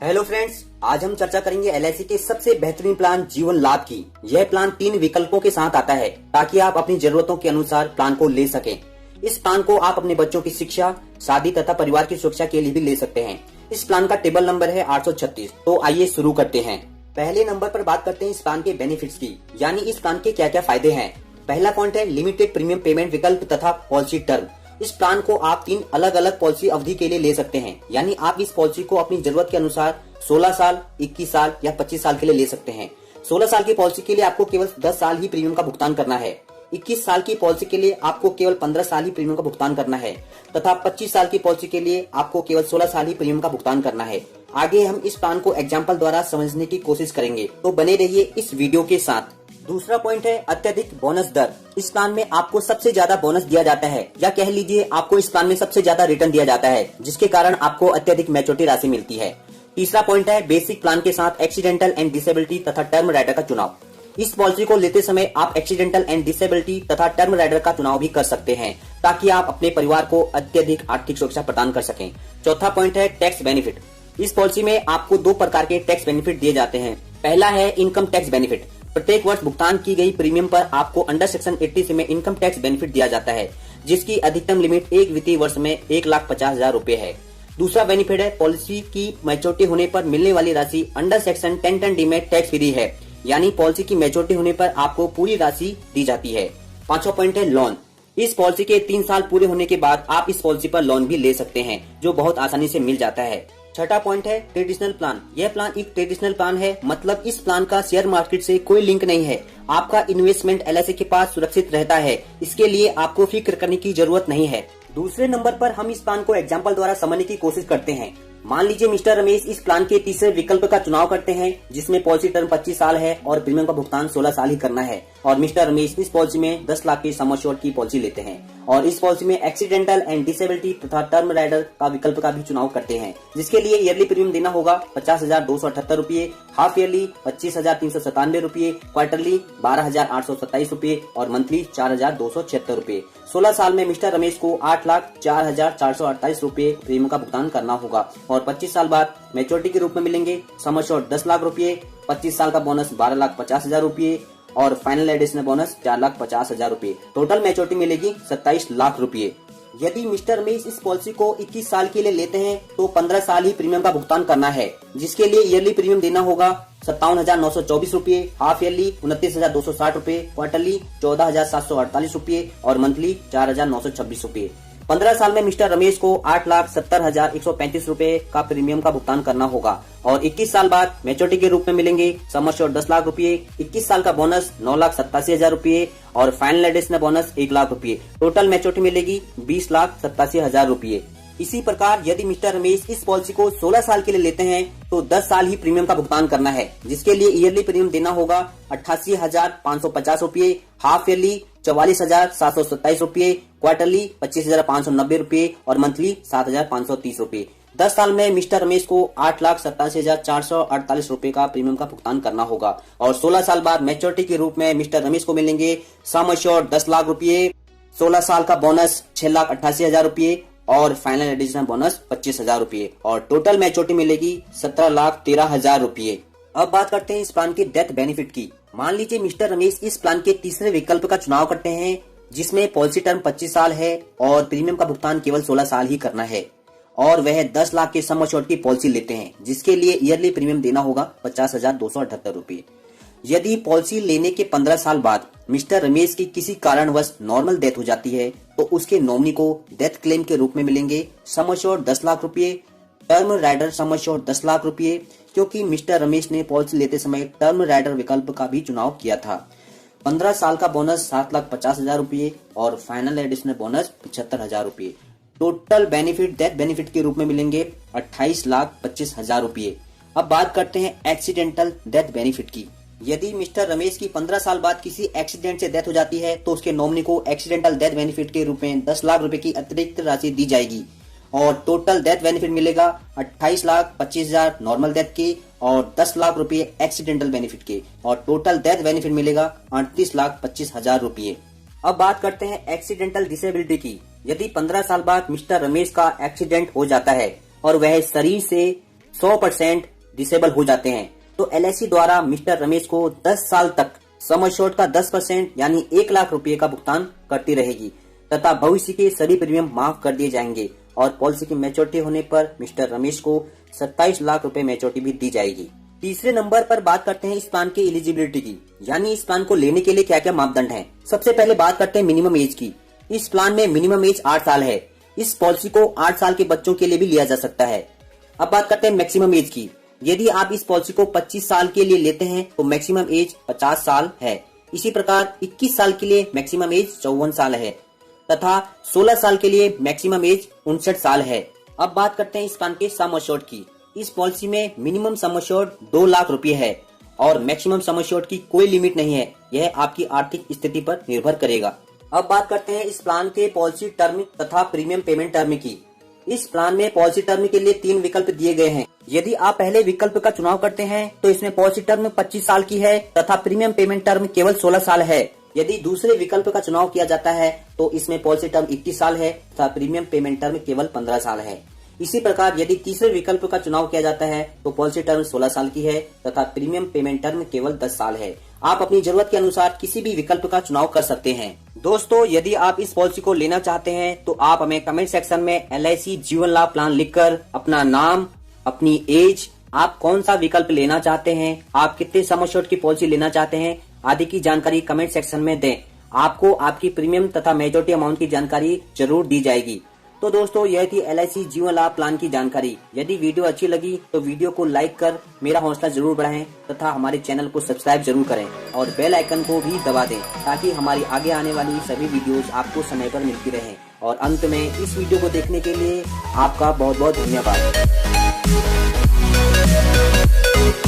Hello friends, आज हम चर्चा करेंगे एलआईसी के सबसे बेहतरीन प्लान जीवन लाभ की। यह प्लान 3 विकल्पों के साथ आता है ताकि आप अपनी जरूरतों के अनुसार प्लान को ले सकें। इस प्लान को आप अपने बच्चों की शिक्षा, शादी तथा परिवार की सुरक्षा के लिए भी ले सकते हैं। इस प्लान का टेबल नंबर है 836। तो आइए शुरू करते हैं। पहले नंबर पर बात करते हैं इस प्लान के बेनिफिट्स की, यानी इस प्लान के क्या क्या फायदे हैं। पहला पॉइंट है लिमिटेड प्रीमियम पेमेंट विकल्प तथा पॉलिसी टर्म। इस प्लान को आप 3 अलग अलग पॉलिसी अवधि के लिए ले सकते हैं, यानी आप इस पॉलिसी को अपनी जरूरत के अनुसार 16 साल, 21 साल या 25 साल के लिए ले सकते हैं। 16 साल की पॉलिसी के लिए आपको केवल 10 साल ही प्रीमियम का भुगतान करना है। 21 साल की पॉलिसी के लिए आपको केवल 15 साल ही प्रीमियम का भुगतान करना है तथा 25 साल की पॉलिसी के लिए आपको केवल 16 साल ही प्रीमियम का भुगतान करना है। आगे हम इस प्लान को एग्जाम्पल द्वारा समझने की कोशिश करेंगे, तो बने रहिए इस वीडियो के साथ। दूसरा पॉइंट है अत्यधिक बोनस दर। इस प्लान में आपको सबसे ज्यादा बोनस दिया जाता है, या कह लीजिए आपको इस प्लान में सबसे ज्यादा रिटर्न दिया जाता है, जिसके कारण आपको अत्यधिक मैच्योरिटी राशि मिलती है। तीसरा पॉइंट है बेसिक प्लान के साथ एक्सीडेंटल एंड डिसेबिलिटी तथा टर्म राइडर का चुनाव। इस पॉलिसी को लेते समय आप एक्सीडेंटल एंड डिसेबिलिटी तथा टर्म राइडर का चुनाव भी कर सकते हैं, ताकि आप अपने परिवार को अत्यधिक आर्थिक सुरक्षा प्रदान कर सकें। चौथा पॉइंट है टैक्स बेनिफिट। इस पॉलिसी में आपको 2 प्रकार के टैक्स बेनिफिट दिए जाते हैं। पहला है इनकम टैक्स बेनिफिट। प्रत्येक वर्ष भुगतान की गई प्रीमियम पर आपको अंडर सेक्शन 80 में इनकम टैक्स बेनिफिट दिया जाता है, जिसकी अधिकतम लिमिट एक वित्तीय वर्ष में 1,50,000 रूपए है। दूसरा बेनिफिट है पॉलिसी की मैच्योरिटी होने पर मिलने वाली राशि अंडर सेक्शन 10(d) में टैक्स फ्री है, यानी पॉलिसी की मैच्योरिटी होने पर आपको पूरी राशि दी जाती है। पांचवा पॉइंट है लोन। इस पॉलिसी के 3 साल पूरे होने के बाद आप इस पॉलिसी पर लोन भी ले सकते हैं, जो बहुत आसानी से मिल जाता है। छठा पॉइंट है ट्रेडिशनल प्लान। यह प्लान एक ट्रेडिशनल प्लान है, मतलब इस प्लान का शेयर मार्केट से कोई लिंक नहीं है। आपका इन्वेस्टमेंट एलआईसी के पास सुरक्षित रहता है, इसके लिए आपको फिक्र करने की जरूरत नहीं है। दूसरे नंबर पर हम इस प्लान को एग्जाम्पल द्वारा समझने की कोशिश करते हैं। मान लीजिए मिस्टर रमेश इस प्लान के तीसरे विकल्प का चुनाव करते हैं, जिसमें पॉलिसी टर्म 25 साल है और प्रीमियम का भुगतान 16 साल ही करना है, और मिस्टर रमेश इस पॉलिसी में 10 लाख की सम एश्योर्ड की पॉलिसी लेते हैं और इस पॉलिसी में एक्सीडेंटल एंड डिसेबिलिटी तथा टर्म राइडर का विकल्प का भी चुनाव करते हैं, जिसके लिए ईयरली प्रीमियम देना होगा 50,278 रूपए, हाफ ईयरली 25,397 रूपए, क्वार्टरली 12,827 रूपए और मंथली 4,276 रूपए। 16 साल में मिस्टर रमेश को 8,04,448 रूपए प्रीमियम का भुगतान करना होगा और 25 साल बाद मैच्योरिटी के रूप में मिलेंगे सम एश्योर्ड 10 लाख रूपए, 25 साल का बोनस 12,50,000 रूपए और फाइनल एडिशनल बोनस 4,50,000 रूपए। टोटल मैच्योरिटी मिलेगी 27 लाख रूपए। यदि मिस्टर रमेश इस पॉलिसी को 21 साल के लिए लेते हैं तो 15 साल ही प्रीमियम का भुगतान करना है, जिसके लिए ईयरली प्रीमियम देना होगा 57,924 रूपए, हाफ ईयरली 29,260 रूपए, क्वार्टरली 14,748 रूपए और मंथली 4,926 रूपए। 15 साल में मिस्टर रमेश को 8,70,135 रूपए का प्रीमियम का भुगतान करना होगा और 21 साल बाद मैच्योरिटी के रूप में मिलेंगे सम एश्योर्ड 10 लाख रूपए, 21 साल का बोनस 9,87,000 रूपए और फाइनल एडिशनल बोनस 1 लाख रूपए। टोटल मैच्योरिटी मिलेगी 20,87,000 रूपए। इसी प्रकार यदि मिस्टर रमेश इस पॉलिसी को 16 साल के लिए लेते हैं तो 10 साल ही प्रीमियम का भुगतान करना है, जिसके लिए ईयरली प्रीमियम देना होगा 88,550 रूपए, हाफ ईयरली 44,727 रूपए, क्वार्टरली 25,590 रूपए और मंथली 7,530 रूपए। 10 साल में मिस्टर रमेश को 8,87,448 रूपए का प्रीमियम का भुगतान करना होगा और 16 साल बाद मैच्योरिटी के रूप में मिस्टर रमेश को मिलेंगे सम एश्योर्ड 10 लाख रूपए, 16 साल का बोनस 6,88,000 रूपए और फाइनल एडिशनल बोनस 25,000 रूपए और टोटल मैच्योरिटी मिलेगी 17,13,000 रूपए। अब बात करते हैं इस प्लान के डेथ बेनिफिट की। मान लीजिए मिस्टर रमेश इस प्लान के तीसरे विकल्प का चुनाव करते हैं, जिसमें पॉलिसी टर्म 25 साल है और प्रीमियम का भुगतान केवल 16 साल ही करना है और वह 10 लाख के सम एश्योर्ड की पॉलिसी लेते हैं, जिसके लिए ईयरली प्रीमियम देना होगा 50,278 रूपए। यदि पॉलिसी लेने के 15 साल बाद मिस्टर रमेश की किसी कारणवश नॉर्मल डेथ हो जाती है तो उसके नॉमिनी को डेथ क्लेम के रूप में मिलेंगे सम एश्योर्ड 10 लाख रूपए, term rider sum assured 10 lakh रूपए, क्योंकि मिस्टर रमेश ने पॉलिसी लेते समय टर्म राइडर विकल्प का भी चुनाव किया था। 15 साल का बोनस 7,50,000 रूपए और फाइनल एडिशनल बोनस 75,000 रूपए। टोटल बेनिफिट डेथ बेनिफिट के रूप में मिलेंगे 28,25,000 रूपए। अब बात करते हैं एक्सीडेंटल डेथ बेनिफिट की। यदि मिस्टर रमेश की 15 साल बाद किसी एक्सीडेंट से डेथ हो जाती है तो उसके नॉमिनी को एक्सीडेंटल डेथ बेनिफिट के रूप में 10 लाख रुपए की अतिरिक्त राशि दी जाएगी और टोटल डेथ बेनिफिट मिलेगा 28,25,000 नॉर्मल डेथ के और 10 लाख रुपए एक्सीडेंटल बेनिफिट के और टोटल डेथ बेनिफिट मिलेगा 38,25,000 रुपए। अब बात करते हैं एक्सीडेंटल डिसेबिलिटी की। यदि 15 साल बाद मिस्टर रमेश का एक्सीडेंट हो जाता है और वह शरीर से 100% डिसेबल हो जाते हैं। तो LIC द्वारा मिस्टर रमेश को 10 साल तक सम एश्योर्ड का 10% यानी 1 लाख रुपए का भुगतान करती रहेगी तथा भविष्य के सभी प्रीमियम माफ कर दिए जाएंगे और पॉलिसी की मैच्योरिटी होने पर मिस्टर रमेश को 27 लाख रुपए मैच्योरिटी भी दी जाएगी। तीसरे नंबर पर बात करते हैं इस प्लान की एलिजिबिलिटी की, यानी इस प्लान को लेने के लिए क्या क्या मापदंड हैं। सबसे पहले बात करते हैं मिनिमम एज की। इस प्लान में मिनिमम एज 8 साल है। इस पॉलिसी को 8 साल के बच्चों के लिए भी लिया जा सकता है। अब बात करते हैं मैक्सिमम एज की। यदि आप इस पॉलिसी को 25 साल के लिए लेते हैं तो मैक्सिमम एज 50 साल है। इसी प्रकार 21 साल के लिए मैक्सिमम एज 54 साल है तथा 16 साल के लिए मैक्सिमम एज 59 साल है। अब बात करते हैं इस प्लान के सम एश्योर्ड की। इस पॉलिसी में मिनिमम सम एश्योर्ड 2 लाख रुपए है और मैक्सिमम सम एश्योर्ड की कोई लिमिट नहीं है, यह आपकी आर्थिक स्थिति पर निर्भर करेगा। अब बात करते हैं इस प्लान के पॉलिसी टर्म तथा प्रीमियम पेमेंट टर्म की। इस प्लान में पॉलिसी टर्म के लिए 3 विकल्प दिए गए हैं। यदि आप पहले विकल्प का चुनाव करते हैं तो इसमें पॉलिसी टर्म 25 साल की है तथा प्रीमियम पेमेंट टर्म केवल 16 साल है। यदि दूसरे विकल्प का चुनाव किया जाता है तो इसमें पॉलिसी टर्म 21 साल है तथा प्रीमियम पेमेंट टर्म केवल 15 साल है। इसी प्रकार यदि तीसरे विकल्प का चुनाव किया जाता है तो पॉलिसी टर्म 16 साल की है तथा प्रीमियम पेमेंट टर्म केवल 10 साल है। आप अपनी जरूरत के अनुसार किसी भी विकल्प का चुनाव कर सकते हैं। दोस्तों, यदि आप इस पॉलिसी को लेना चाहते हैं तो आप हमें कमेंट सेक्शन में LIC जीवन लाभ प्लान लिखकर अपना नाम, अपनी एज, आप कौन सा विकल्प लेना चाहते हैं, आप कितने सम एश्योर्ड की पॉलिसी लेना चाहते हैं आदि की जानकारी कमेंट सेक्शन में दें। आपको आपकी प्रीमियम तथा मेजोरिटी अमाउंट की जानकारी जरूर दी जाएगी। तो दोस्तों, यह थी LIC जीवन लाभ प्लान की जानकारी। यदि वीडियो अच्छी लगी तो वीडियो को लाइक कर मेरा हौसला जरूर बढ़ाएं तथा हमारे चैनल को सब्सक्राइब जरूर करें और बेल आइकन को भी दबा दें ताकि हमारी आगे आने वाली सभी वीडियोस आपको समय पर मिलती रहें। और अंत में इस वीडियो को देखने के लिए आपका बहुत बहुत धन्यवाद।